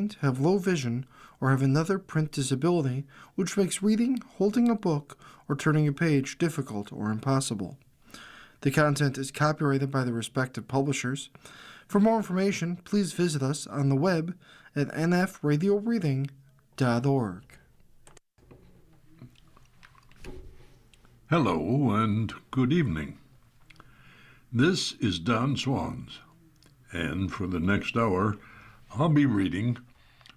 content, have low vision, or have another print disability, which makes reading, holding a book, or turning a page difficult or impossible. The content is copyrighted by the respective publishers. For more information, please visit us on the web at nfradioreading.org. Hello and good evening. This is Don Swans, and for the next hour, I'll be reading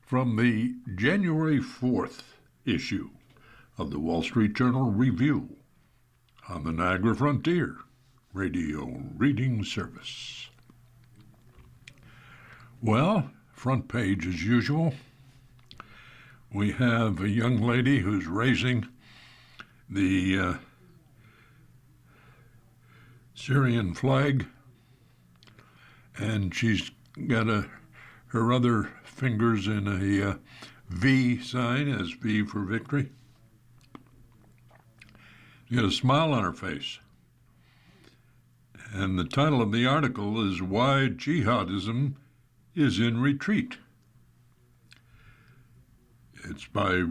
from the January 4th issue of the Wall Street Journal Review on the Niagara Frontier Radio Reading Service. Well, front page as usual. We have a young lady who's raising the Syrian flag, and she's got her other fingers in a V sign, as V for victory. She got a smile on her face. And the title of the article is Why Jihadism is in Retreat. It's by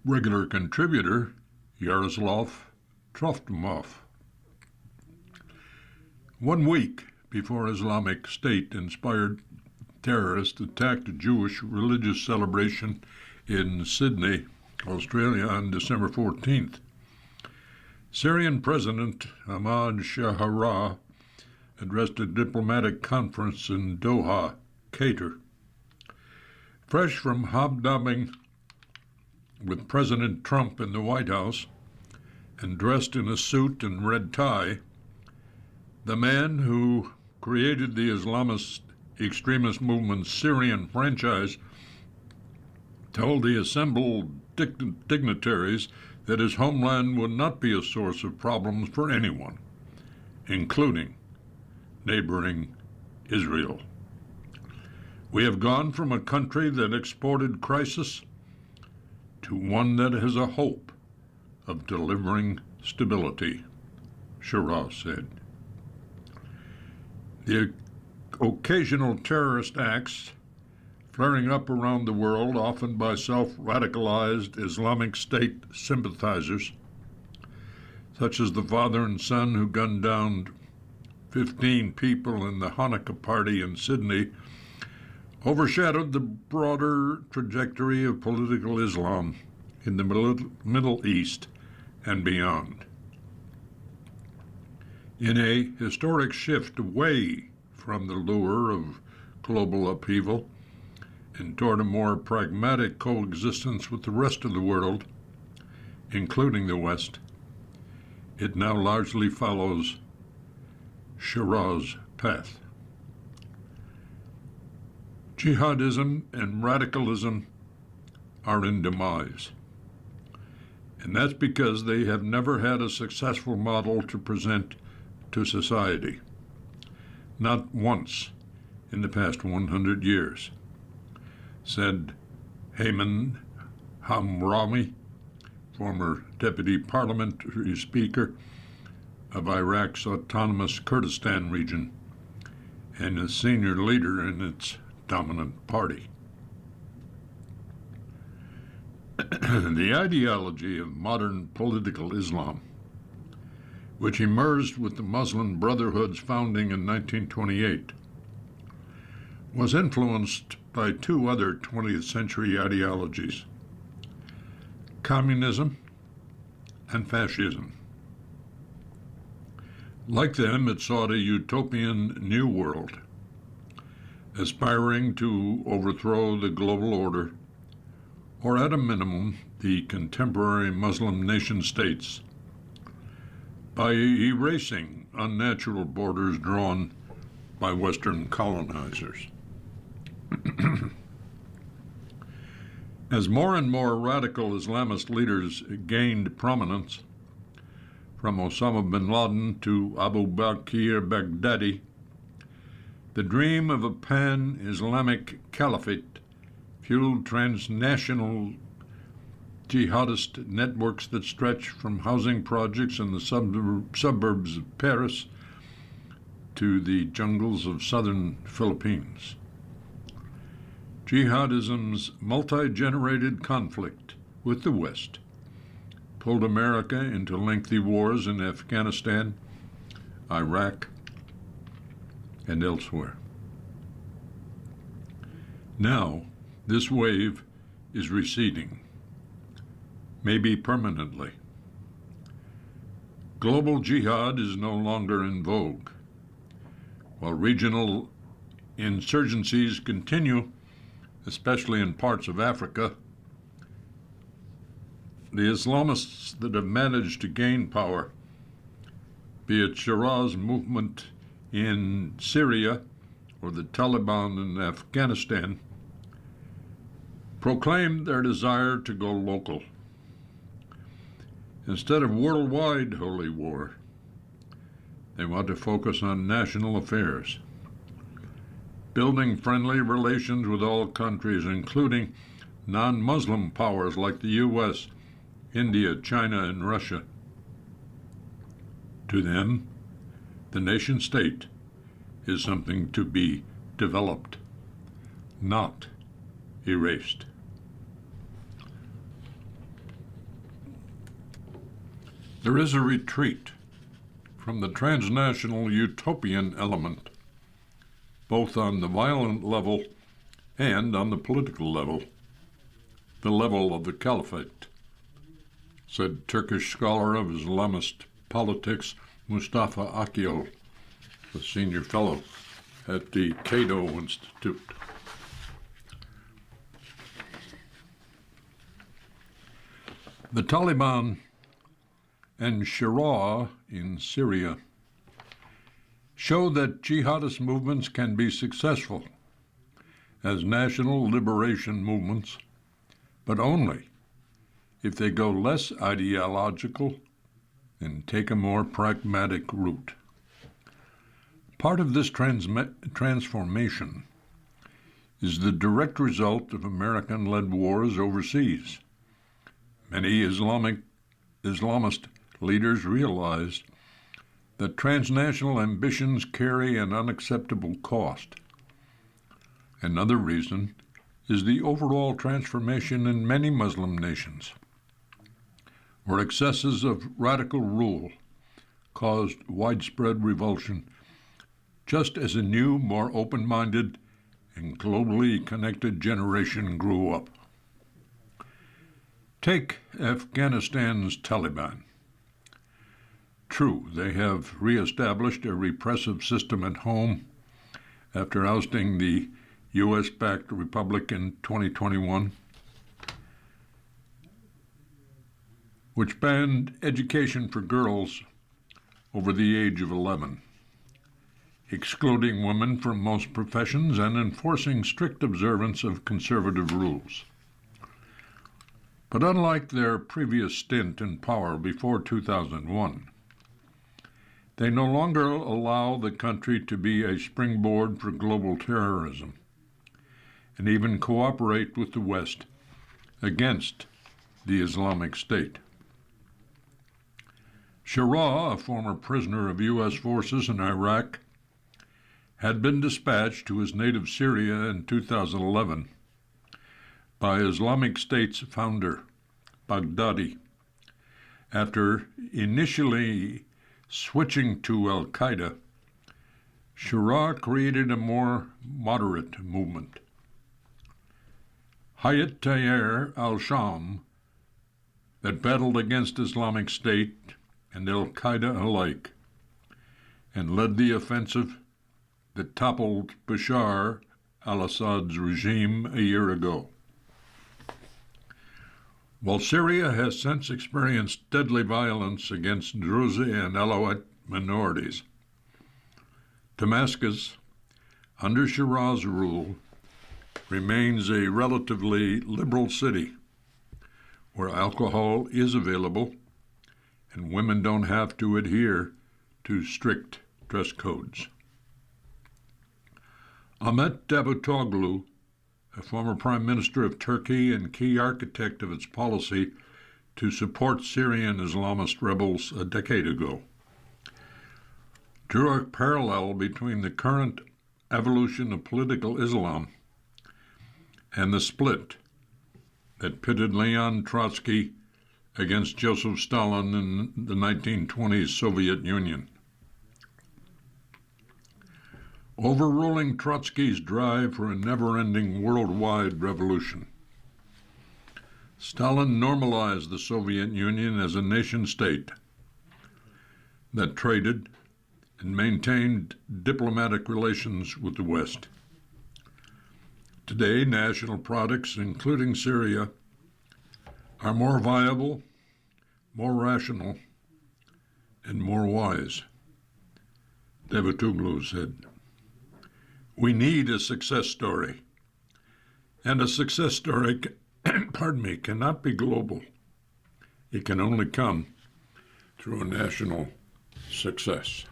regular contributor Yaroslav Trofimov. 1 week before Islamic State-inspired terrorists attacked a Jewish religious celebration in Sydney, Australia on December 14th, Syrian President Ahmad Shahara addressed a diplomatic conference in Doha, Qatar. Fresh from hobnobbing with President Trump in the White House and dressed in a suit and red tie, the man who created the Islamist extremist movement's Syrian franchise told the assembled dignitaries that his homeland would not be a source of problems for anyone, including neighboring Israel. We have gone from a country that exported crisis to one that has a hope of delivering stability, Shahara said. The occasional terrorist acts flaring up around the world, often by self-radicalized Islamic State sympathizers, such as the father and son who gunned down 15 people in the Hanukkah party in Sydney, overshadowed the broader trajectory of political Islam in the Middle East and beyond. In a historic shift away from the lure of global upheaval and toward a more pragmatic coexistence with the rest of the world, including the West, it now largely follows Shahara's path. Jihadism and radicalism are in demise, and that's because they have never had a successful model to present to society, not once in the past 100 years, said Hayman Hamrami, former deputy parliamentary speaker of Iraq's autonomous Kurdistan region and a senior leader in its dominant party. The ideology of modern political Islam, which emerged with the Muslim Brotherhood's founding in 1928, was influenced by two other 20th century ideologies, communism and fascism. Like them, it sought a utopian new world, aspiring to overthrow the global order, or at a minimum, the contemporary Muslim nation-states, by erasing unnatural borders drawn by Western colonizers. As more and more radical Islamist leaders gained prominence, from Osama bin Laden to Abu Bakr Baghdadi, the dream of a pan-Islamic caliphate fueled transnational jihadist networks that stretch from housing projects in the suburbs of Paris to the jungles of southern Philippines. Jihadism's multi-generated conflict with the West pulled America into lengthy wars in Afghanistan, Iraq, and elsewhere. Now, this wave is receding, maybe permanently. Global jihad is no longer in vogue. While regional insurgencies continue, especially in parts of Africa, the Islamists that have managed to gain power, be it Shira's movement in Syria or the Taliban in Afghanistan, proclaim their desire to go local. Instead of worldwide holy war, they want to focus on national affairs, building friendly relations with all countries, including non-Muslim powers like the U.S., India, China, and Russia. To them, the nation state is something to be developed, not erased. There is a retreat from the transnational utopian element, both on the violent level and on the political level, the level of the caliphate, said Turkish scholar of Islamist politics Mustafa Akyol, a senior fellow at the Cato Institute. The Taliban and Shira in Syria show that jihadist movements can be successful as national liberation movements, but only if they go less ideological and take a more pragmatic route. Part of this transformation is the direct result of American-led wars overseas. Many Islamist leaders realized that transnational ambitions carry an unacceptable cost. Another reason is the overall transformation in many Muslim nations, where excesses of radical rule caused widespread revulsion, just as a new, more open-minded and globally connected generation grew up. Take Afghanistan's Taliban. True, they have reestablished a repressive system at home after ousting the U.S.-backed republic in 2021, which banned education for girls over the age of 11, excluding women from most professions and enforcing strict observance of conservative rules. But unlike their previous stint in power before 2001, they no longer allow the country to be a springboard for global terrorism and even cooperate with the West against the Islamic State. Shira, a former prisoner of U.S. forces in Iraq, had been dispatched to his native Syria in 2011 by Islamic State's founder, Baghdadi, after initially switching to al-Qaeda. Shira created a more moderate movement, Hayat Tahrir al-Sham, that battled against Islamic State and al-Qaeda alike, and led the offensive that toppled Bashar al-Assad's regime a year ago. While Syria has since experienced deadly violence against Druze and Alawite minorities, Damascus, under Shira's rule, remains a relatively liberal city where alcohol is available and women don't have to adhere to strict dress codes. Ahmet Davutoglu, a former prime minister of Turkey and key architect of its policy to support Syrian Islamist rebels a decade ago, drew a parallel between the current evolution of political Islam and the split that pitted Leon Trotsky against Joseph Stalin in the 1920s Soviet Union. Overruling Trotsky's drive for a never-ending worldwide revolution, Stalin normalized the Soviet Union as a nation-state that traded and maintained diplomatic relations with the West. Today, national products, including Syria, are more viable, more rational, and more wise, Davutoglu said. We need a success story, and a success story cannot be global. It can only come through a national success.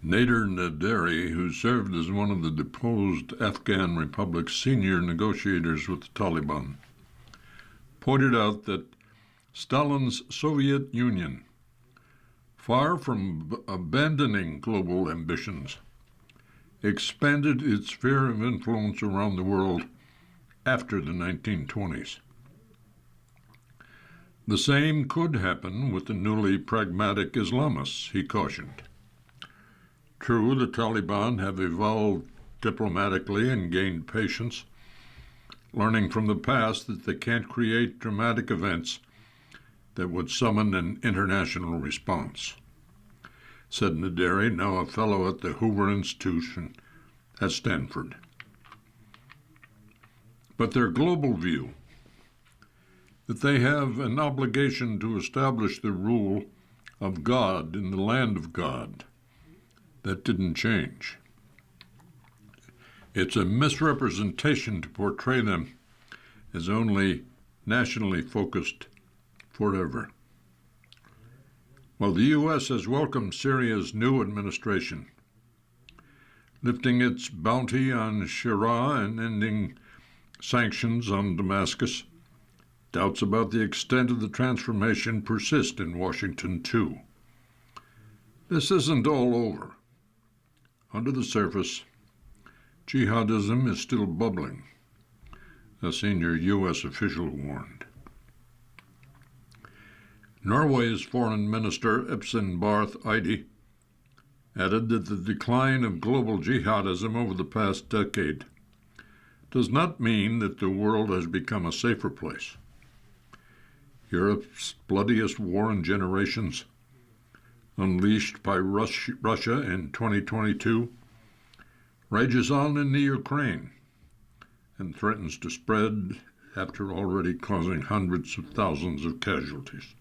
Nader Naderi, who served as one of the deposed Afghan Republic's senior negotiators with the Taliban, pointed out that Stalin's Soviet Union, far from abandoning global ambitions, expanded its sphere of influence around the world after the 1920s. The same could happen with the newly pragmatic Islamists, he cautioned. True, the Taliban have evolved diplomatically and gained patience, learning from the past that they can't create dramatic events that would summon an international response, said Naderi, now a fellow at the Hoover Institution at Stanford. But their global view, that they have an obligation to establish the rule of God in the land of God, that didn't change. It's a misrepresentation to portray them as only nationally focused forever. While the U.S. has welcomed Syria's new administration, lifting its bounty on Shura and ending sanctions on Damascus, doubts about the extent of the transformation persist in Washington, too. This isn't all over. Under the surface, jihadism is still bubbling, a senior U.S. official warned. Norway's Foreign Minister Ipsen Barth Eide added that the decline of global jihadism over the past decade does not mean that the world has become a safer place. Europe's bloodiest war in generations, unleashed by Russia in 2022, rages on in the Ukraine and threatens to spread after already causing hundreds of thousands of casualties.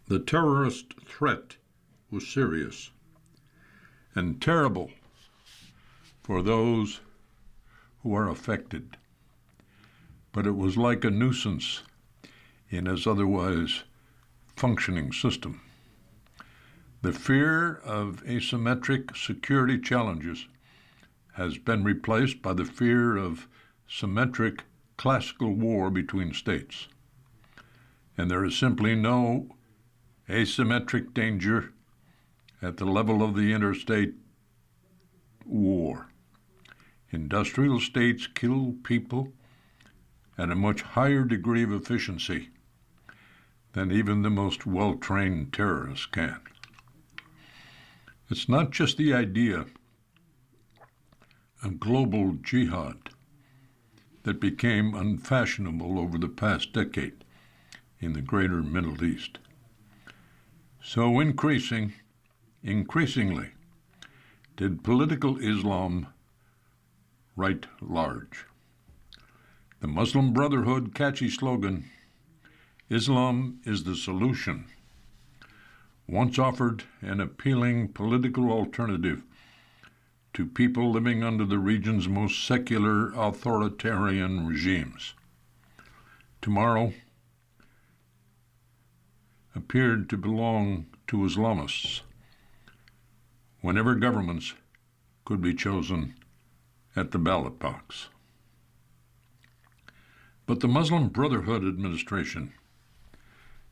The terrorist threat was serious and terrible for those who are affected, but it was like a nuisance in his otherwise functioning system. The fear of asymmetric security challenges has been replaced by the fear of symmetric classical war between states. And there is simply no asymmetric danger at the level of the interstate war. Industrial states kill people at a much higher degree of efficiency than even the most well-trained terrorists can. It's not just the idea of global jihad that became unfashionable over the past decade in the greater Middle East. So increasingly did political Islam write large. The Muslim Brotherhood catchy slogan, "Islam is the solution," once offered an appealing political alternative to people living under the region's most secular authoritarian regimes. Tomorrow appeared to belong to Islamists, whenever governments could be chosen at the ballot box. But the Muslim Brotherhood administration,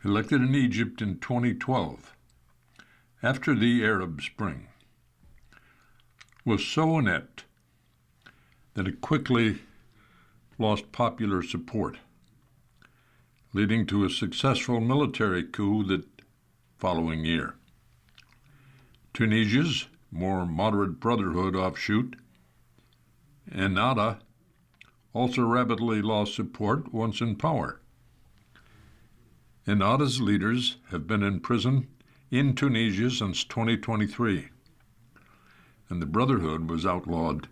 elected in Egypt in 2012, after the Arab Spring, was so inept that it quickly lost popular support, leading to a successful military coup the following year. Tunisia's more moderate Brotherhood offshoot, Ennahda, also rapidly lost support once in power. Ennahda's leaders have been in prison in Tunisia since 2023, and the Brotherhood was outlawed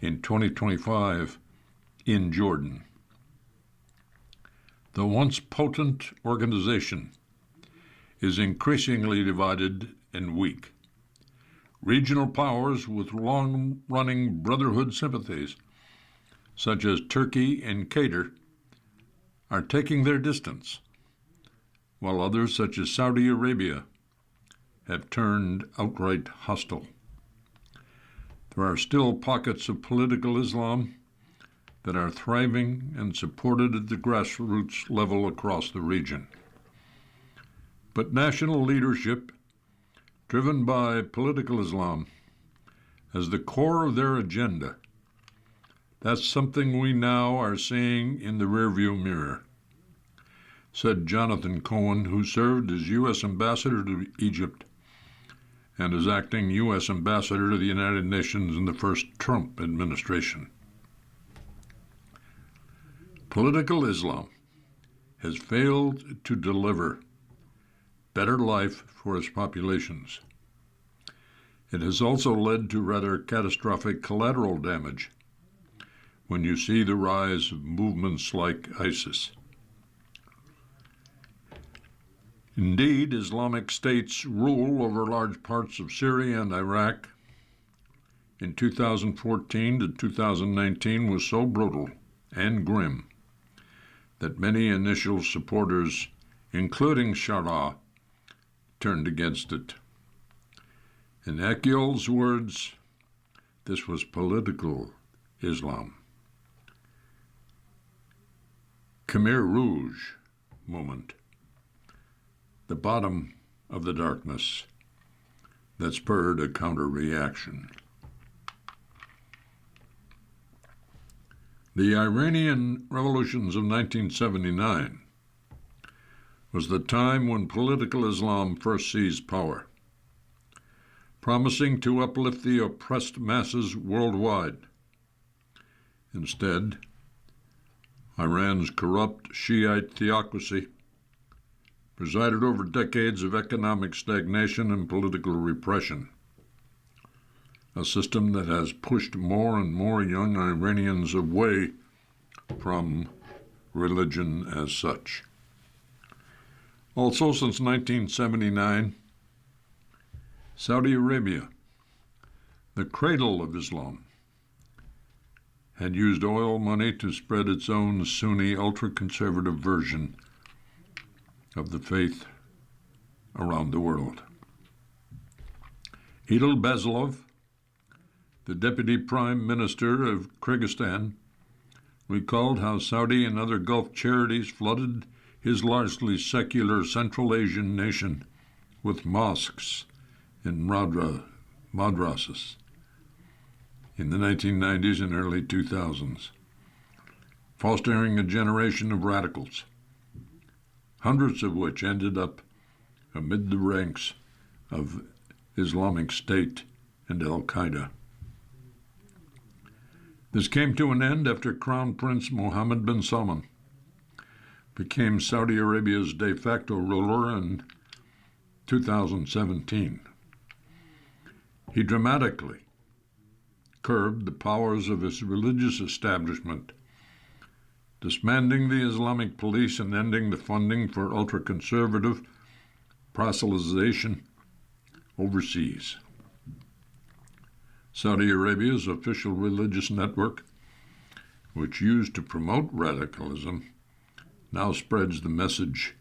in 2025 in Jordan. The once potent organization is increasingly divided and weak. Regional powers with long-running Brotherhood sympathies, such as Turkey and Qatar, are taking their distance, while others, such as Saudi Arabia, have turned outright hostile. There are still pockets of political Islam that are thriving and supported at the grassroots level across the region. But national leadership, driven by political Islam, as the core of their agenda, that's something we now are seeing in the rearview mirror, said Jonathan Cohen, who served as U.S. Ambassador to Egypt and as acting U.S. Ambassador to the United Nations in the first Trump administration. Political Islam has failed to deliver better life for its populations. It has also led to rather catastrophic collateral damage when you see the rise of movements like ISIS. Indeed, Islamic State's rule over large parts of Syria and Iraq in 2014 to 2019 was so brutal and grim that many initial supporters, including Sharia, turned against it. In Akyol's words, this was political Islam. Khmer Rouge moment, the bottom of the darkness that spurred a counter-reaction. The Iranian revolutions of 1979 was the time when political Islam first seized power, promising to uplift the oppressed masses worldwide. Instead, Iran's corrupt Shiite theocracy presided over decades of economic stagnation and political repression, a system that has pushed more and more young Iranians away from religion as such. Also, since 1979, Saudi Arabia, the cradle of Islam, had used oil money to spread its own Sunni ultra-conservative version of the faith around the world. Idil Bezlov, the Deputy Prime Minister of Kyrgyzstan, recalled how Saudi and other Gulf charities flooded his largely secular Central Asian nation with mosques and madrasas in the 1990s and early 2000s, fostering a generation of radicals, hundreds of which ended up amid the ranks of Islamic State and Al-Qaeda. This came to an end after Crown Prince Mohammed bin Salman became Saudi Arabia's de facto ruler in 2017. He dramatically curbed the powers of his religious establishment, disbanding the Islamic police and ending the funding for ultra-conservative proselytization overseas. Saudi Arabia's official religious network, which used to promote radicalism, now spreads the message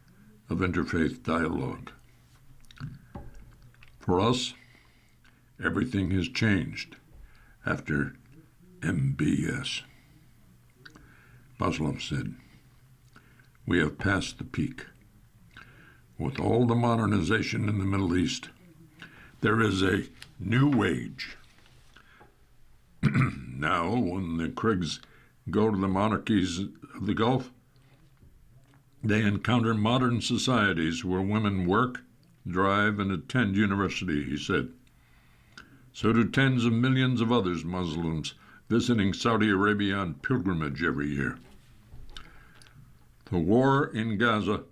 of interfaith dialogue. For us, everything has changed after MBS. Bezlov said, "We have passed the peak. With all the modernization in the Middle East, there is a new age Now, when the Kriegs go to the monarchies of the Gulf, they encounter modern societies where women work, drive, and attend university, he said. So do tens of millions of others Muslims visiting Saudi Arabia on pilgrimage every year. The war in Gaza,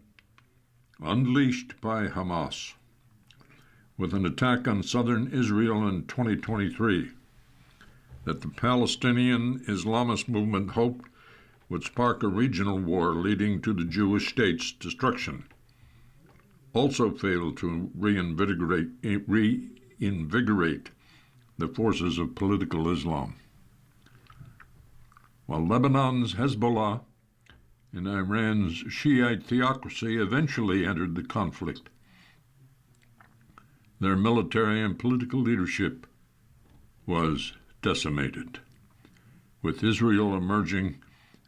unleashed by Hamas, with an attack on southern Israel in 2023, that the Palestinian Islamist movement hoped would spark a regional war leading to the Jewish state's destruction, also failed to reinvigorate the forces of political Islam. While Lebanon's Hezbollah and Iran's Shiite theocracy eventually entered the conflict, their military and political leadership was decimated, with Israel emerging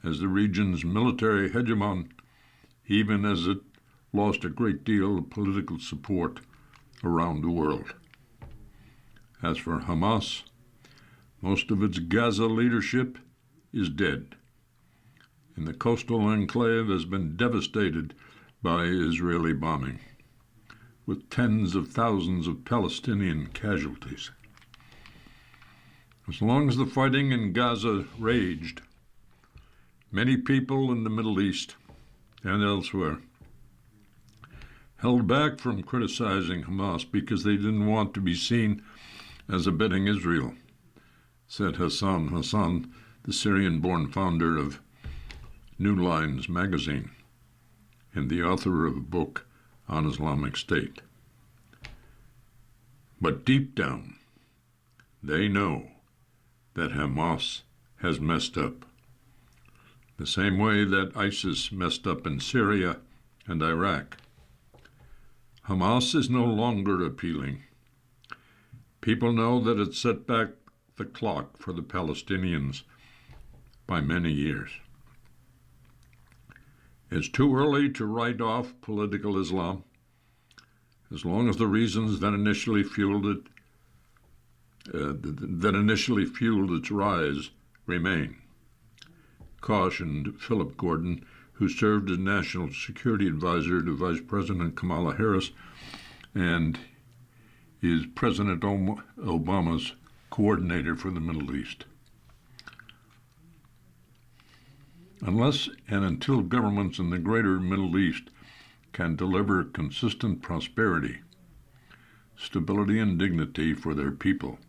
as the region's military hegemon, even as it lost a great deal of political support around the world. As for Hamas, most of its Gaza leadership is dead, and the coastal enclave has been devastated by Israeli bombing, with tens of thousands of Palestinian casualties. As long as the fighting in Gaza raged, many people in the Middle East and elsewhere held back from criticizing Hamas because they didn't want to be seen as abetting Israel, said Hassan Hassan, the Syrian-born founder of New Lines magazine and the author of a book on Islamic State. But deep down, they know that Hamas has messed up, the same way that ISIS messed up in Syria and Iraq. Hamas is no longer appealing. People know that it set back the clock for the Palestinians by many years. It's too early to write off political Islam, as long as the reasons that initially fueled its rise remain, cautioned Philip Gordon, who served as National Security Advisor to Vice President Kamala Harris and is President Obama's coordinator for the Middle East. Unless and until governments in the greater Middle East can deliver consistent prosperity, stability, and dignity for their people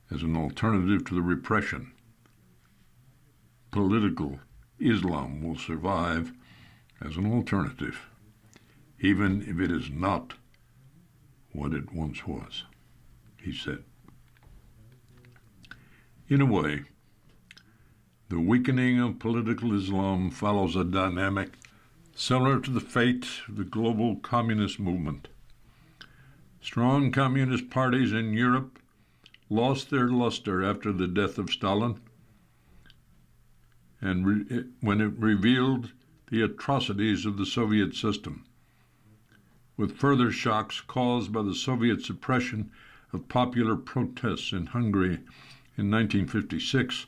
as an alternative to the repression, political Islam will survive as an alternative, even if it is not what it once was, he said. In a way, the weakening of political Islam follows a dynamic similar to the fate of the global communist movement. Strong communist parties in Europe lost their luster after the death of Stalin, and when it revealed the atrocities of the Soviet system, with further shocks caused by the Soviet suppression of popular protests in Hungary in 1956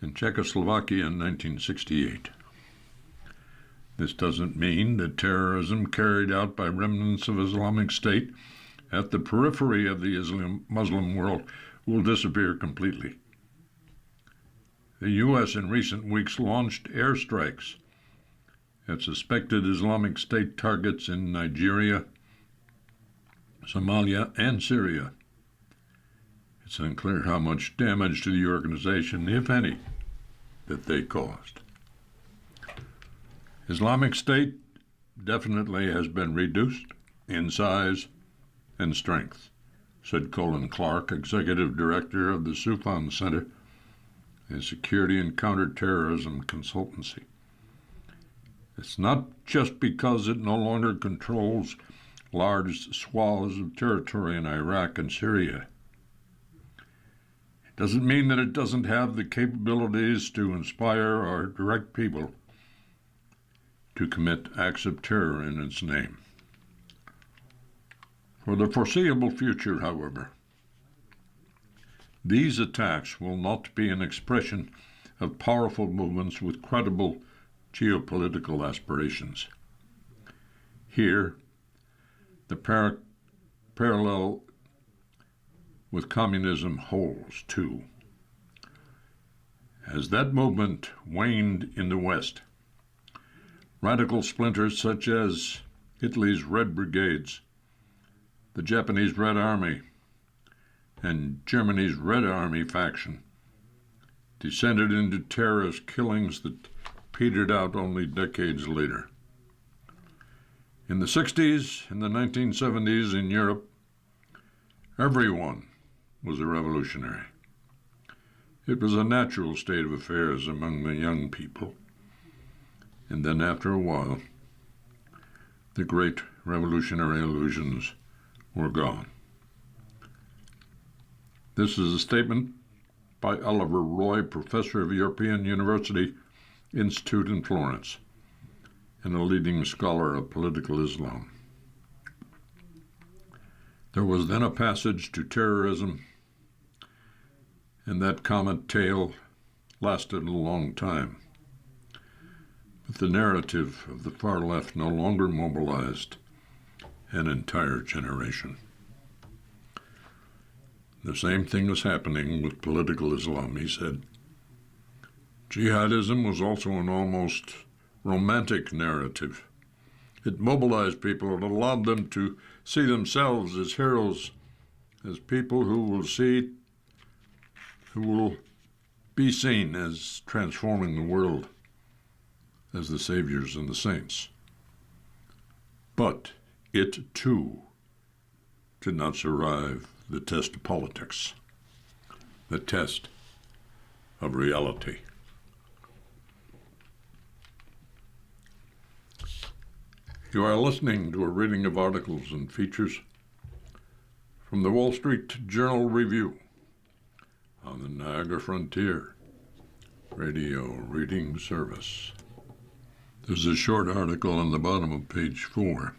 and Czechoslovakia in 1968. This doesn't mean that terrorism carried out by remnants of Islamic State at the periphery of the Muslim world will disappear completely. The U.S. in recent weeks launched airstrikes at suspected Islamic State targets in Nigeria, Somalia, and Syria. It's unclear how much damage to the organization, if any, that they caused. Islamic State definitely has been reduced in size and strength, said Colin Clark, executive director of the Sufan Center, a security and counterterrorism consultancy. It's not just because it no longer controls large swaths of territory in Iraq and Syria. It doesn't mean that it doesn't have the capabilities to inspire or direct people to commit acts of terror in its name. For the foreseeable future, however, These attacks will not be an expression of powerful movements with credible geopolitical aspirations. Here, the parallel with communism holds, too. As that movement waned in the West, radical splinters such as Italy's Red Brigades, the Japanese Red Army, and Germany's Red Army faction descended into terrorist killings that petered out only decades later. In the 60s and the 1970s in Europe, everyone was a revolutionary. It was a natural state of affairs among the young people. And then after a while, the great revolutionary illusions were gone. This is a statement by Oliver Roy, professor of European University Institute in Florence, and a leading scholar of political Islam. There was then a passage to terrorism, and that comic tale lasted a long time. But the narrative of the far left no longer mobilized an entire generation. The same thing was happening with political Islam, he said. Jihadism was also an almost romantic narrative. It mobilized people and allowed them to see themselves as heroes, as people who will be seen as transforming the world, as the saviors and the saints. But it, too, did not survive the test of politics, the test of reality. You are listening to a reading of articles and features from the Wall Street Journal Review on the Niagara Frontier Radio Reading Service. There's a short article on the bottom of page 4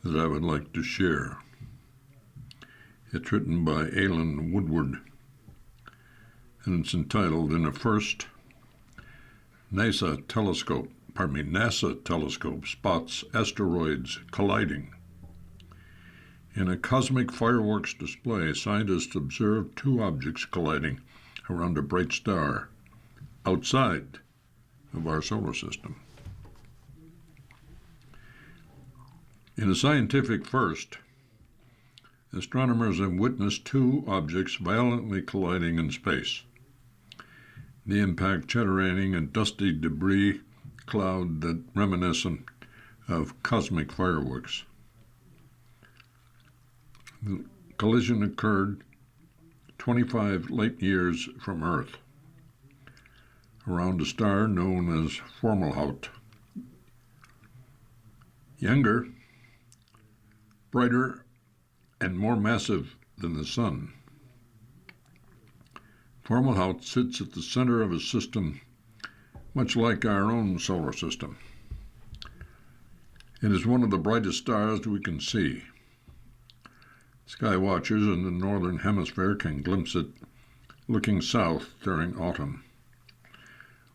that I would like to share. It's written by Alan Woodward, and it's entitled, "In a First, NASA telescope spots asteroids colliding." In a cosmic fireworks display, scientists observed two objects colliding around a bright star outside of our solar system. In a scientific first, astronomers have witnessed two objects violently colliding in space. The impact generating a dusty debris cloud that reminiscent of cosmic fireworks. The collision occurred 25 light years from Earth, around a star known as Fomalhaut. Younger, brighter, and more massive than the Sun. Fomalhaut sits at the center of a system much like our own solar system. It is one of the brightest stars we can see. Sky watchers in the northern hemisphere can glimpse it looking south during autumn,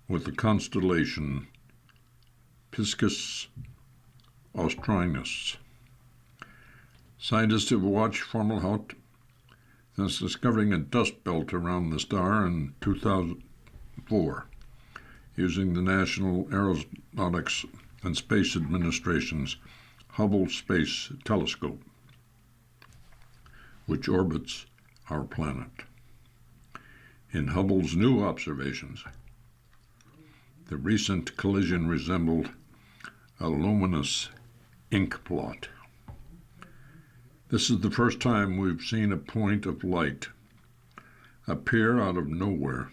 with the constellation Piscis Austrinus. Scientists have watched Fomalhaut since discovering a dust belt around the star in 2004, using the National Aeronautics and Space Administration's Hubble Space Telescope, which orbits our planet. In Hubble's new observations, the recent collision resembled a luminous ink blot. This is the first time we've seen a point of light appear out of nowhere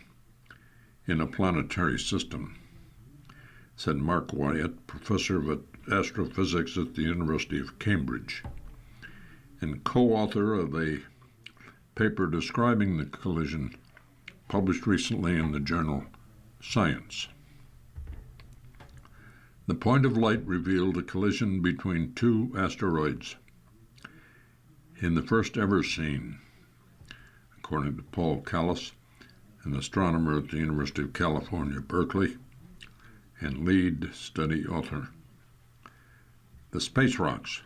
in a planetary system, said Mark Wyatt, professor of astrophysics at the University of Cambridge, and co-author of a paper describing the collision published recently in the journal Science. The point of light revealed a collision between two asteroids, in the first ever seen, according to Paul Callis, an astronomer at the University of California, Berkeley, and lead study author. The space rocks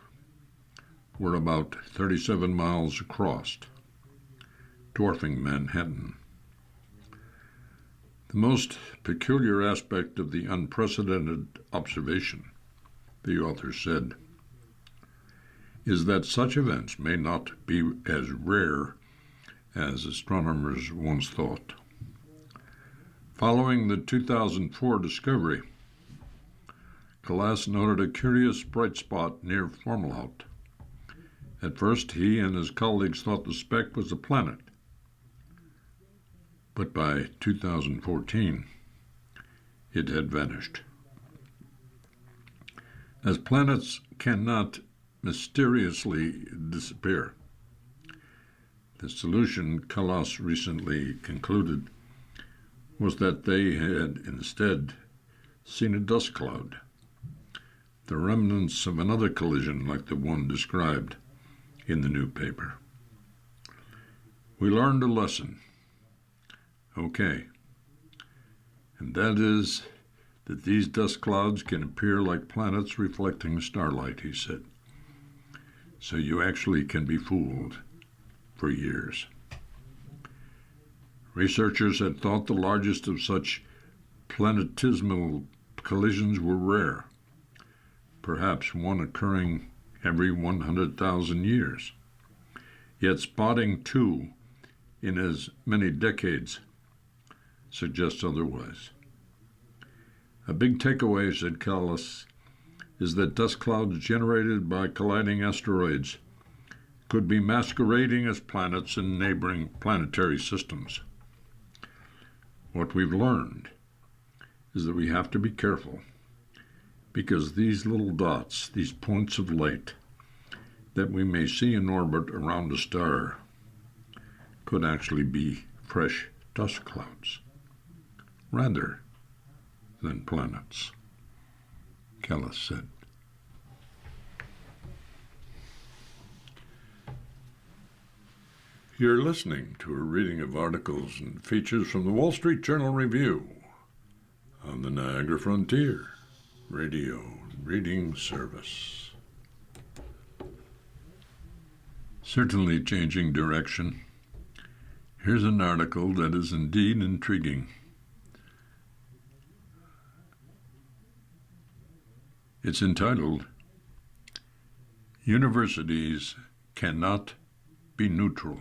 were about 37 miles across, dwarfing Manhattan. The most peculiar aspect of the unprecedented observation, the author said, is that such events may not be as rare as astronomers once thought. Following the 2004 discovery, Callas noted a curious bright spot near Fomalhaut. At first, he and his colleagues thought the speck was a planet, but by 2014, it had vanished. As planets cannot mysteriously disappear, the solution, Callas recently concluded, was that they had instead seen a dust cloud, the remnants of another collision like the one described in the new paper. We learned a lesson. Okay. And that is that these dust clouds can appear like planets reflecting starlight, he said. So you actually can be fooled for years. Researchers had thought the largest of such planetesimal collisions were rare, perhaps one occurring every 100,000 years. Yet spotting two in as many decades suggests otherwise. A big takeaway, said Callas, is that dust clouds generated by colliding asteroids could be masquerading as planets in neighboring planetary systems. What we've learned is that we have to be careful, because these little dots, these points of light that we may see in orbit around a star, could actually be fresh dust clouds, rather than planets, Callas said. You're listening to a reading of articles and features from the Wall Street Journal Review on the Niagara Frontier Radio Reading Service. Certainly changing direction. Here's an article that is indeed intriguing. It's entitled, Universities Cannot Be Neutral.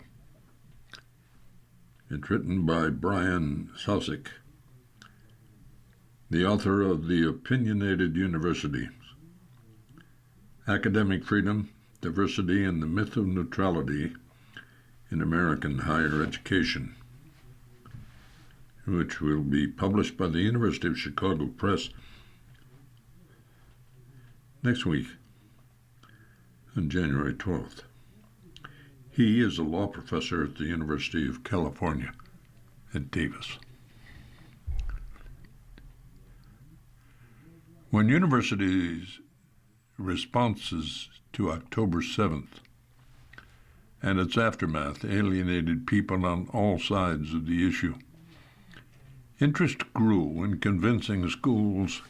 It's written by Brian Sosick, the author of The Opinionated University, Academic Freedom, Diversity, and the Myth of Neutrality in American Higher Education, which will be published by the University of Chicago Press next week on January 12th. He is a law professor at the University of California at Davis. When universities' responses to October 7th and its aftermath alienated people on all sides of the issue, interest grew in convincing schools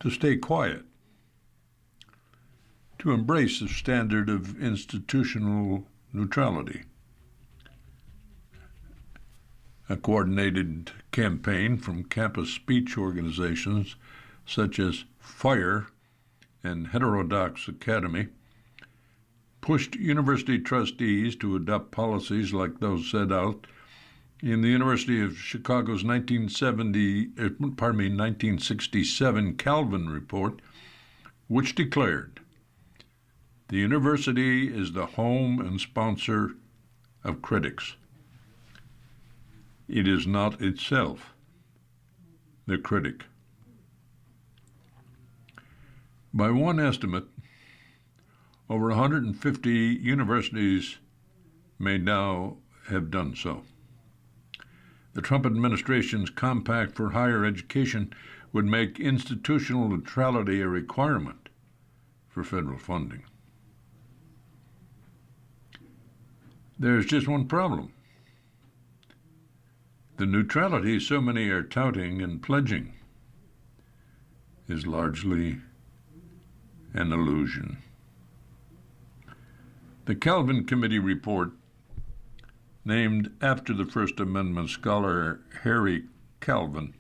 to stay quiet, to embrace a standard of institutional neutrality. A coordinated campaign from campus speech organizations such as FIRE and Heterodox Academy pushed university trustees to adopt policies like those set out in the University of Chicago's 1967 Calvin Report, which declared, "The university is the home and sponsor of critics. It is not itself the critic." By one estimate, over 150 universities may now have done so. The Trump administration's Compact for Higher Education would make institutional neutrality a requirement for federal funding. There's just one problem. The neutrality so many are touting and pledging is largely an illusion. The Calvin Committee report, named after the First Amendment scholar Harry Calvin,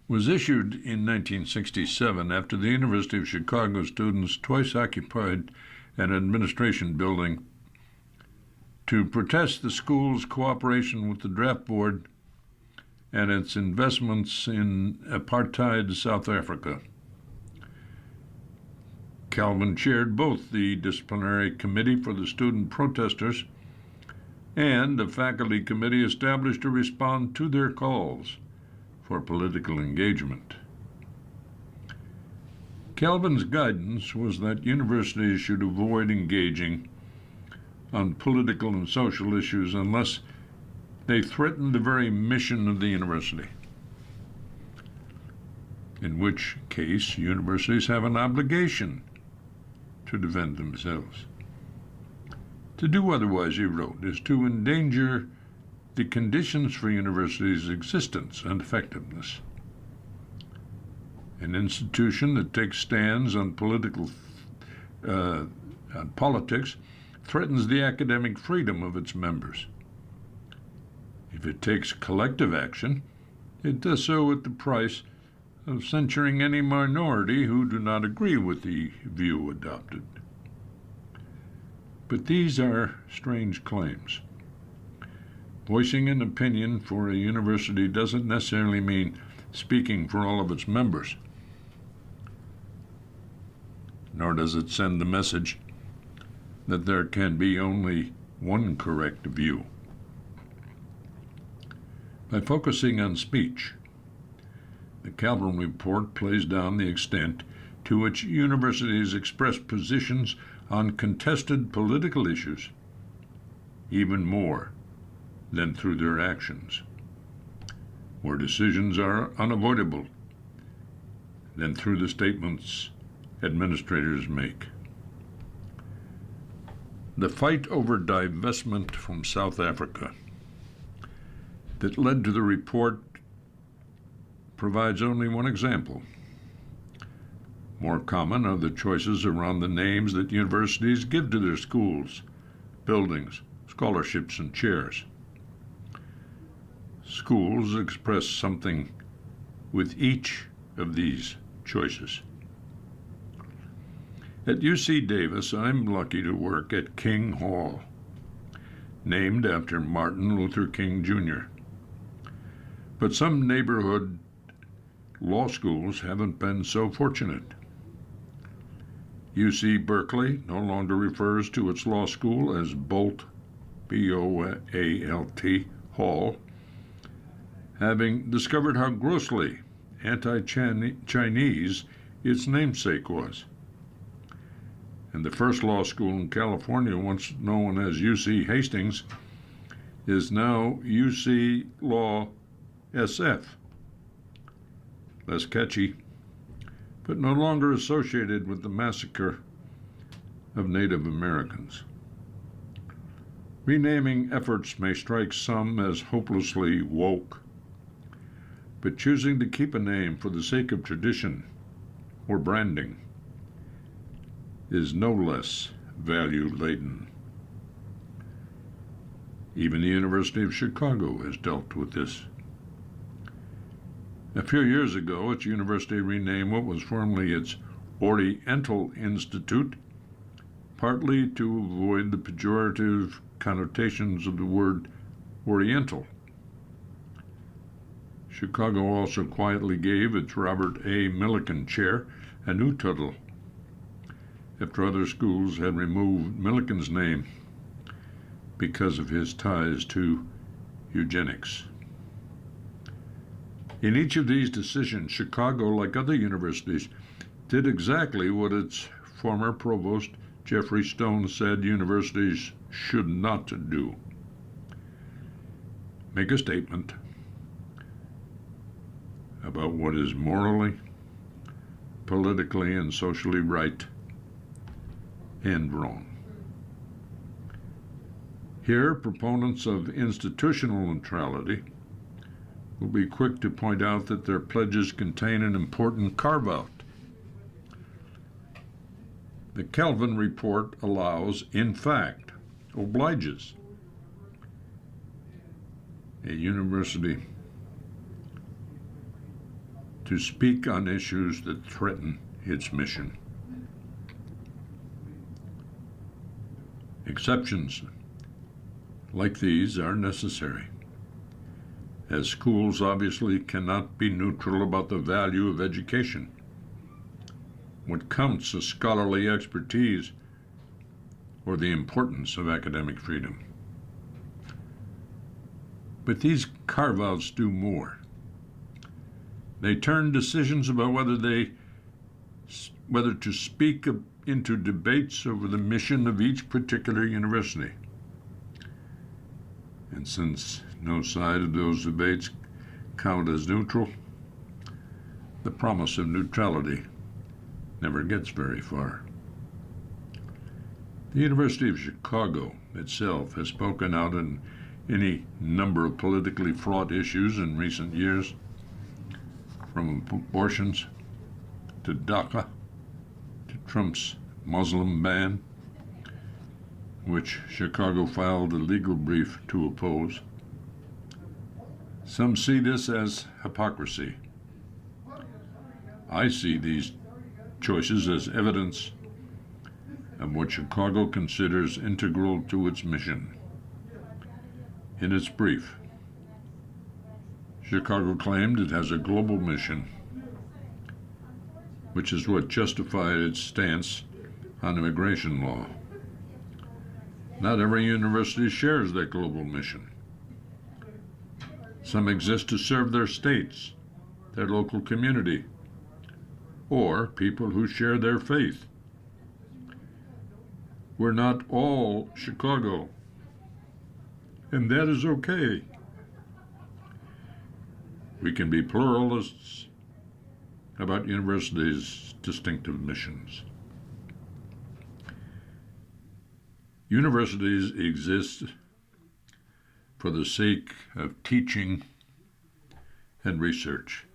was issued in 1967 after the University of Chicago students twice occupied an administration building to protest the school's cooperation with the draft board and its investments in apartheid South Africa. Calvin chaired both the disciplinary committee for the student protesters and a faculty committee established to respond to their calls for political engagement. Calvin's guidance was that universities should avoid engaging on political and social issues unless they threatened the very mission of the university, in which case universities have an obligation to defend themselves. To do otherwise, he wrote, is to endanger the conditions for universities' existence and effectiveness. An institution that takes stands on politics threatens the academic freedom of its members. If it takes collective action, it does so at the price of censuring any minority who do not agree with the view adopted. But these are strange claims. Voicing an opinion for a university doesn't necessarily mean speaking for all of its members, nor does it send the message that there can be only one correct view. By focusing on speech, the Calvin report plays down the extent to which universities express positions on contested political issues, even more than through their actions, where decisions are unavoidable, than through the statements administrators make. The fight over divestment from South Africa that led to the report provides only one example. More common are the choices around the names that universities give to their schools, buildings, scholarships, and chairs. Schools express something with each of these choices. At UC Davis, I'm lucky to work at King Hall, named after Martin Luther King, Jr. But some neighborhood law schools haven't been so fortunate. UC Berkeley no longer refers to its law school as Boalt, B-O-A-L-T, Hall, having discovered how grossly anti-Chinese its namesake was. And the first law school in California, once known as UC Hastings, is now UC Law SF. Less catchy, but no longer associated with the massacre of Native Americans. Renaming efforts may strike some as hopelessly woke, but choosing to keep a name for the sake of tradition or branding is no less value-laden. Even the University of Chicago has dealt with this. A few years ago, its university renamed what was formerly its Oriental Institute, partly to avoid the pejorative connotations of the word Oriental. Chicago also quietly gave its Robert A. Millikan Chair a new title, after other schools had removed Millikan's name because of his ties to eugenics. In each of these decisions, Chicago, like other universities, did exactly what its former provost, Jeffrey Stone, said universities should not do. Make a statement about what is morally, politically, and socially right and wrong. Here, proponents of institutional neutrality will be quick to point out that their pledges contain an important carve-out. The Kelvin Report allows, in fact, obliges a university to speak on issues that threaten its mission. Exceptions like these are necessary, as schools obviously cannot be neutral about the value of education. What counts is scholarly expertise or the importance of academic freedom. But these carve-outs do more. They turn decisions about whether to speak into debates over the mission of each particular university. And since no side of those debates count as neutral, the promise of neutrality never gets very far. The University of Chicago itself has spoken out on any number of politically fraught issues in recent years, from abortions to DACA to Trump's Muslim ban, which Chicago filed a legal brief to oppose. Some see this as hypocrisy. I see these choices as evidence of what Chicago considers integral to its mission. In its brief, Chicago claimed it has a global mission, which is what justified its stance on immigration law. Not every university shares that global mission. Some exist to serve their states, their local community, or people who share their faith. We're not all Chicago, and that is okay. We can be pluralists about universities' distinctive missions. Universities exist for the sake of teaching and research.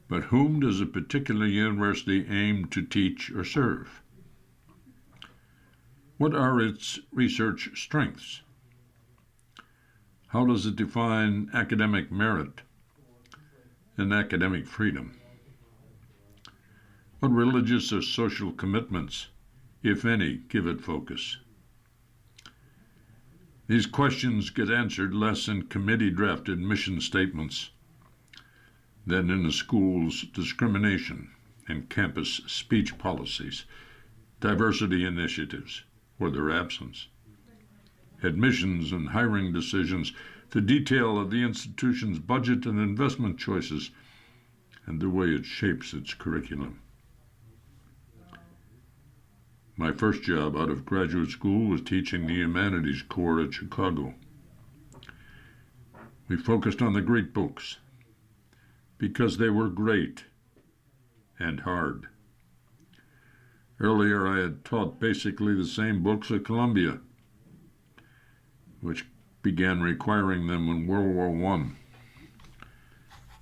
But whom does a particular university aim to teach or serve? What are its research strengths? How does it define academic merit and academic freedom? What religious or social commitments, if any, give it focus? These questions get answered less in committee-drafted mission statements than in a school's discrimination and campus speech policies, diversity initiatives, or their absence, admissions and hiring decisions, the detail of the institution's budget and investment choices, and the way it shapes its curriculum. My first job out of graduate school was teaching the humanities core at Chicago. We focused on the great books because they were great and hard. Earlier, I had taught basically the same books at Columbia, which began requiring them in World War I,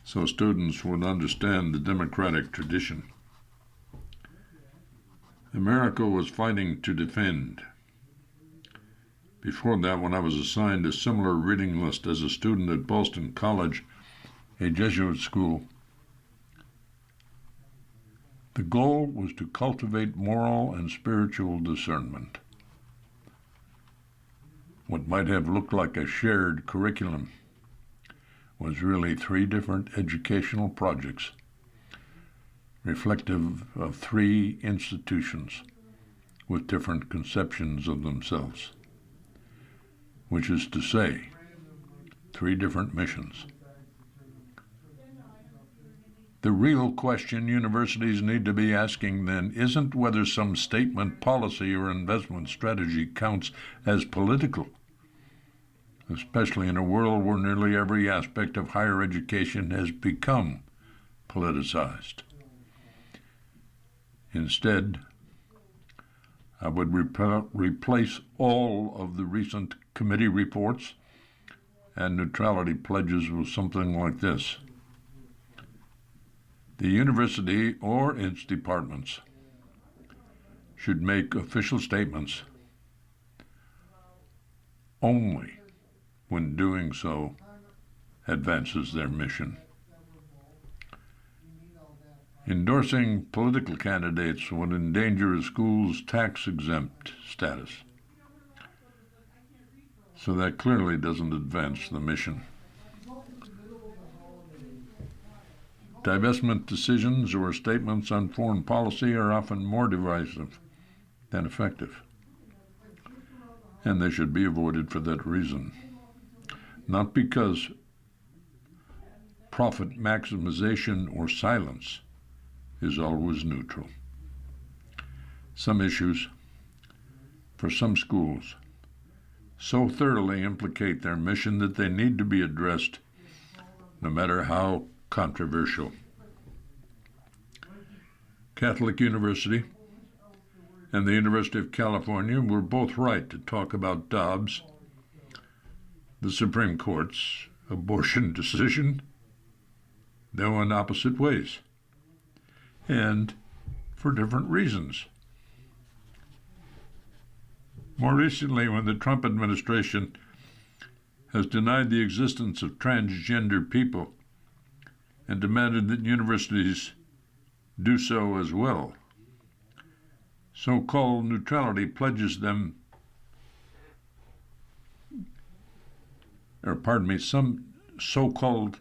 so students would understand the democratic tradition. America was fighting to defend. Before that, when I was assigned a similar reading list as a student at Boston College, a Jesuit school, the goal was to cultivate moral and spiritual discernment. What might have looked like a shared curriculum was really 3 different educational projects reflective of 3 institutions with different conceptions of themselves, which is to say, 3 different missions. The real question universities need to be asking then isn't whether some statement, policy, or investment strategy counts as political, especially in a world where nearly every aspect of higher education has become politicized. Instead, I would replace all of the recent committee reports and neutrality pledges with something like this. The university or its departments should make official statements only when doing so advances their mission. Endorsing political candidates would endanger a school's tax-exempt status. So that clearly doesn't advance the mission. Divestment decisions or statements on foreign policy are often more divisive than effective, and they should be avoided for that reason. Not because profit maximization or silence is always neutral. Some issues, for some schools, so thoroughly implicate their mission that they need to be addressed, no matter how controversial. Catholic University and the University of California were both right to talk about Dobbs, the Supreme Court's abortion decision, though in opposite ways, and for different reasons. More recently, when the Trump administration has denied the existence of transgender people and demanded that universities do so as well, so-called neutrality pledges them, some so-called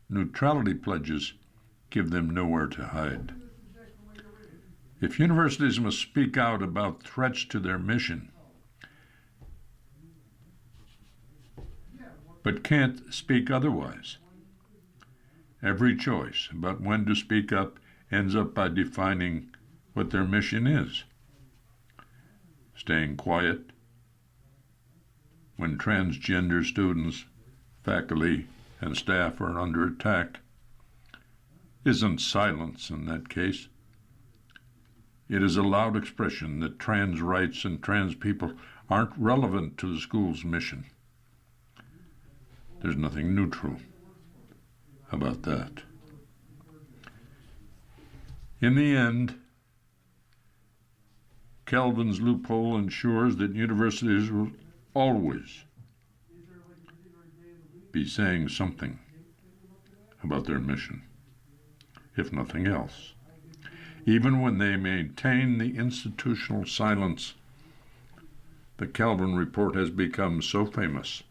neutrality pledges give them nowhere to hide. If universities must speak out about threats to their mission, but can't speak otherwise, every choice about when to speak up ends up by defining what their mission is. Staying quiet when transgender students, faculty, and staff are under attack isn't silence in that case. It is a loud expression that trans rights and trans people aren't relevant to the school's mission. There's nothing neutral about that. In the end, Calvin's loophole ensures that universities will always be saying something about their mission, if nothing else, even when they maintain the institutional silence the Calvin Report has become so famous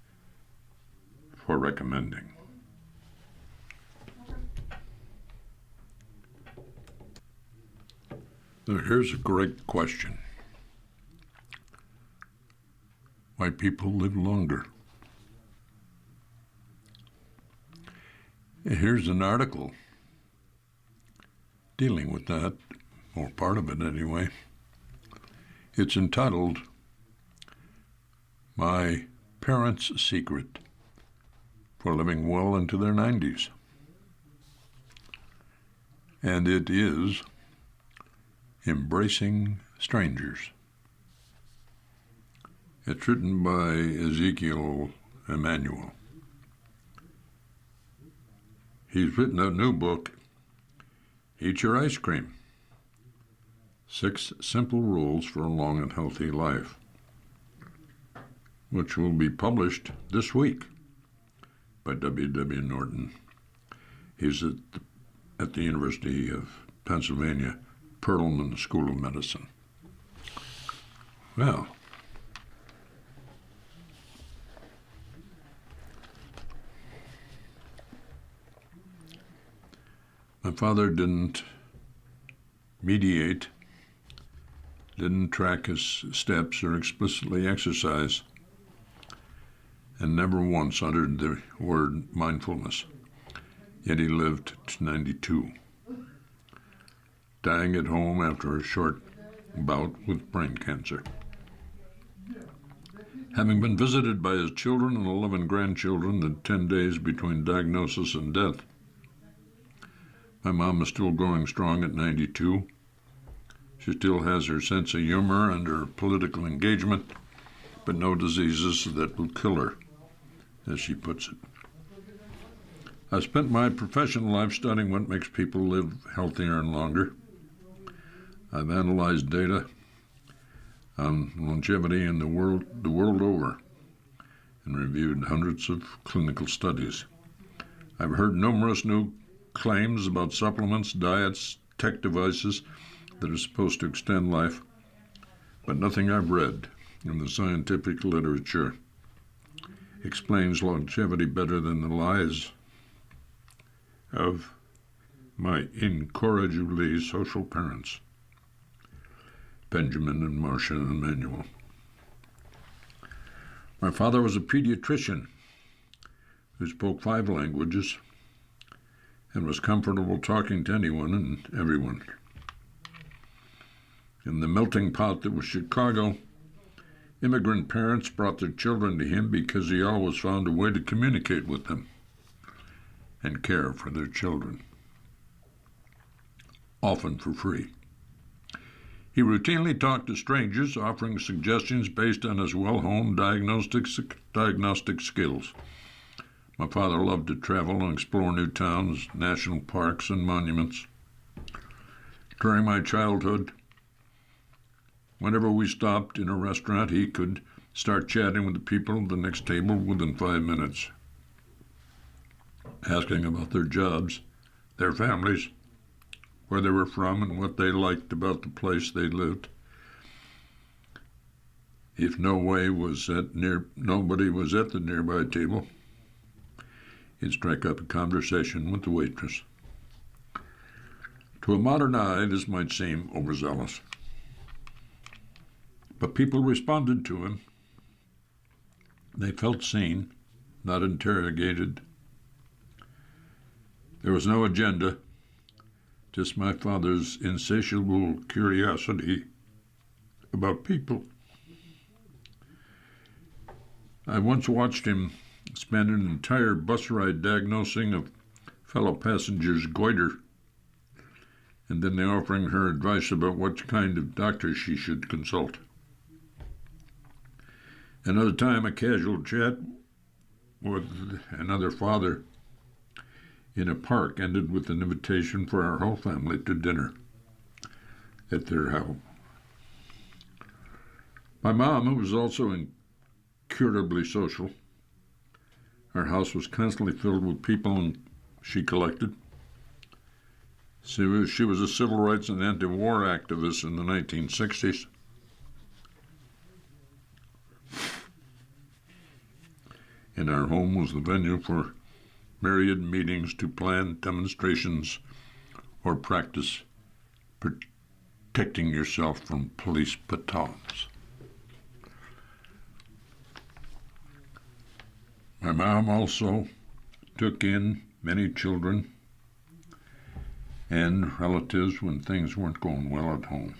for recommending. Now, here's a great question. Why people live longer? Here's an article dealing with that, or part of it anyway. It's entitled, My Parents' Secret for Living Well into Their 90s. And it is Embracing Strangers. It's written by Ezekiel Emanuel. He's written a new book, Eat Your Ice Cream, 6 Simple Rules for a Long and Healthy Life, which will be published this week by W.W. Norton. He's at the University of Pennsylvania, Perelman School of Medicine. Well, my father didn't mediate, didn't track his steps or explicitly exercise, and never once uttered the word mindfulness. Yet he lived to 92, dying at home after a short bout with brain cancer. Having been visited by his children and 11 grandchildren in 10 days between diagnosis and death, my mom is still going strong at 92, She still has her sense of humor and her political engagement, but no diseases that will kill her, as she puts it. I spent my professional life studying what makes people live healthier and longer. I've analyzed data on longevity in the world over and reviewed hundreds of clinical studies. I've heard numerous new claims about supplements, diets, tech devices that are supposed to extend life, but nothing I've read in the scientific literature explains longevity better than the lies of my incorrigibly social parents, Benjamin and Marcia and Emmanuel. My father was a pediatrician who spoke 5 languages and was comfortable talking to anyone and everyone. In the melting pot that was Chicago, immigrant parents brought their children to him because he always found a way to communicate with them and care for their children, often for free. He routinely talked to strangers, offering suggestions based on his well-honed diagnostic skills. My father loved to travel and explore new towns, national parks, and monuments. During my childhood, whenever we stopped in a restaurant, he could start chatting with the people at the next table within 5 minutes, asking about their jobs, their families, where they were from, and what they liked about the place they lived. If nobody was at the nearby table, he'd strike up a conversation with the waitress. To a modern eye, this might seem overzealous, but people responded to him. They felt seen, not interrogated. There was no agenda, just my father's insatiable curiosity about people. I once watched him spend an entire bus ride diagnosing a fellow passenger's goiter, and then offering her advice about what kind of doctor she should consult. Another time, a casual chat with another father in a park ended with an invitation for our whole family to dinner at their house. My mom, who was also incurably social, her house was constantly filled with people she collected. She was a civil rights and anti-war activist in the 1960s. And our home was the venue for myriad meetings to plan demonstrations or practice protecting yourself from police batons. My mom also took in many children and relatives when things weren't going well at home.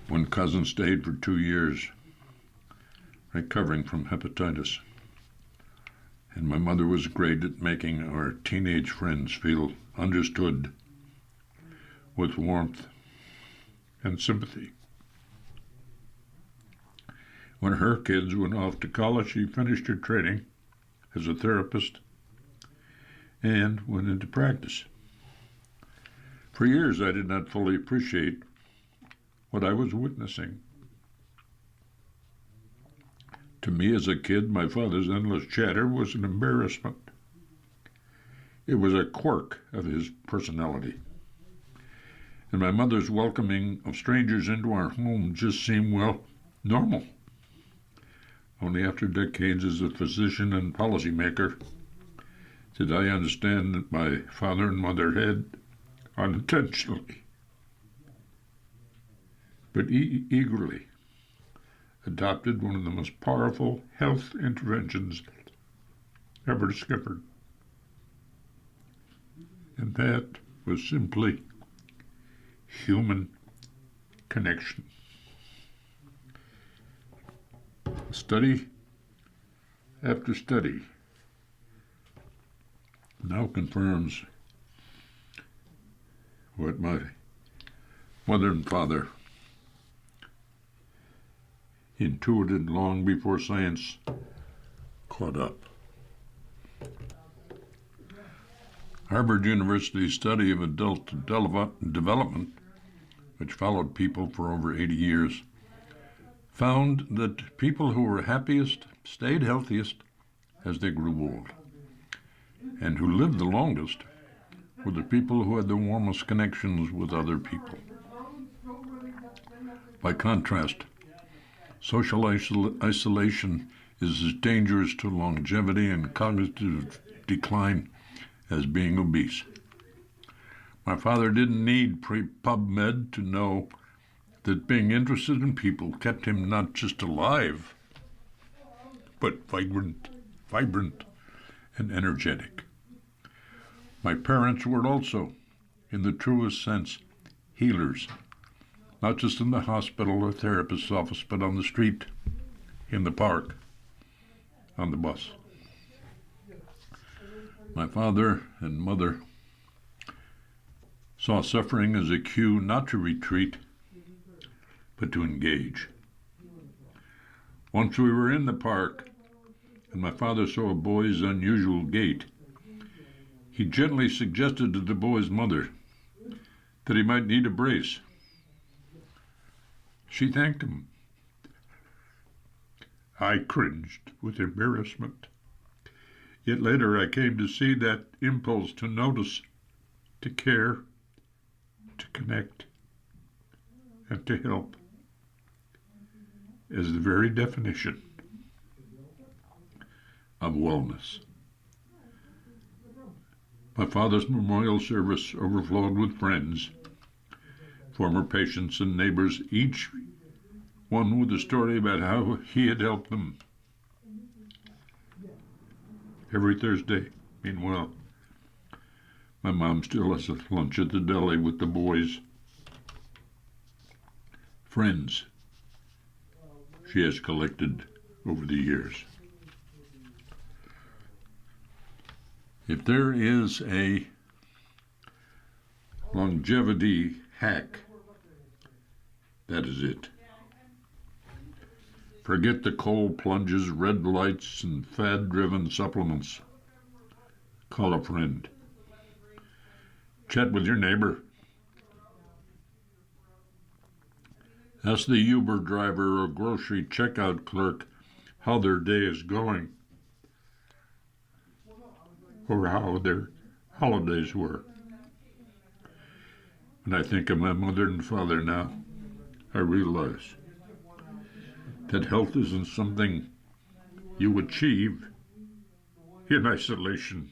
One cousin stayed for 2 years recovering from hepatitis, and my mother was great at making our teenage friends feel understood with warmth and sympathy. When her kids went off to college, she finished her training as a therapist and went into practice. For years, I did not fully appreciate what I was witnessing. To me as a kid, my father's endless chatter was an embarrassment. It was a quirk of his personality. And my mother's welcoming of strangers into our home just seemed, well, normal. Only after decades as a physician and policymaker did I understand that my father and mother had, unintentionally, but eagerly, adopted one of the most powerful health interventions ever discovered. And that was simply human connection. Study after study now confirms what my Mother and father intuited long before science caught up. Harvard University's study of adult development, which followed people for over 80 years, found that people who were happiest stayed healthiest as they grew old, and who lived the longest were the people who had the warmest connections with other people. By contrast, social isolation is as dangerous to longevity and cognitive decline as being obese. My father didn't need PubMed to know that being interested in people kept him not just alive, but vibrant and energetic. My parents were also, in the truest sense, healers, not just in the hospital or therapist's office, but on the street, in the park, on the bus. My father and mother saw suffering as a cue not to retreat, but to engage. Once we were in the park, and my father saw a boy's unusual gait, he gently suggested to the boy's mother that he might need a brace. She thanked him. I cringed with embarrassment. Yet later I came to see that impulse to notice, to care, to connect, and to help as the very definition of wellness. My father's memorial service overflowed with friends, former patients and neighbors, each one with a story about how he had helped them. Every Thursday, meanwhile, my mom still has a lunch at the deli with the boys. Friends she has collected over the years. If there is a longevity hack, that is it. Forget the cold plunges, red lights, and fad-driven supplements. Call a friend. Chat with your neighbor. Ask the Uber driver or grocery checkout clerk how their day is going, or how their holidays were. When I think of my mother and father now, I realize that health isn't something you achieve in isolation.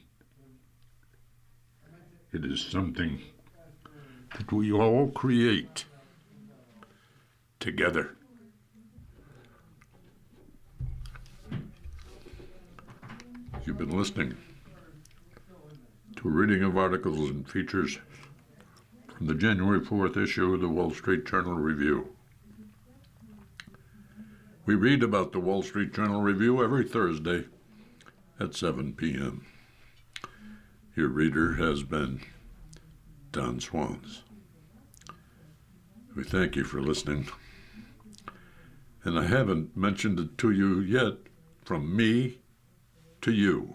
It is something that we all create together. You've been listening to a reading of articles and features from the January 4th issue of the Wall Street Journal Review. We read about the Wall Street Journal Review every Thursday at 7 p.m. Your reader has been Don Swans. We thank you for listening. And I haven't mentioned it to you yet, from me to you.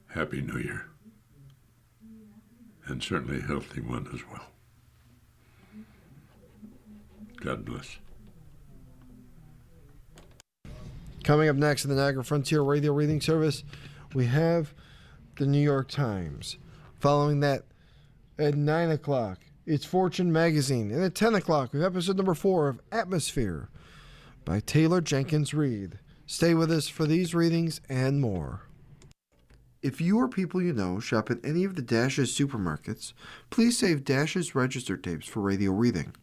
Happy New Year. And certainly a healthy one as well. God bless. Coming up next in the Niagara Frontier Radio Reading Service, we have the New York Times. Following that, at 9 o'clock, it's Fortune Magazine. And at 10 o'clock, we have episode number 4 of Atmosphere by Taylor Jenkins Reid. Stay with us for these readings and more. If you or people you know shop at any of the Dash's supermarkets, please save Dash's register tapes for radio reading.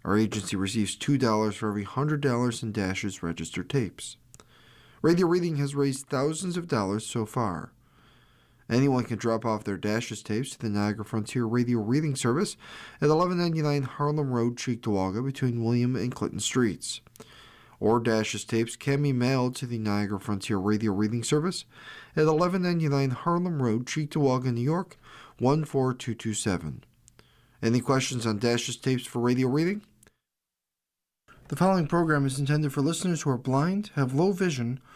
Our agency receives $2 for every $100 in Dash's register tapes. Radio Reading has raised thousands of dollars so far. Anyone can drop off their Dash's tapes to the Niagara Frontier Radio Reading Service at 1199 Harlem Road, Cheektowaga, between William and Clinton Streets. Or Dash's tapes can be mailed to the Niagara Frontier Radio Reading Service at 1199 Harlem Road, Cheektowaga, New York, 14227. Any questions on Dash's tapes for radio reading? The following program is intended for listeners who are blind, have low vision,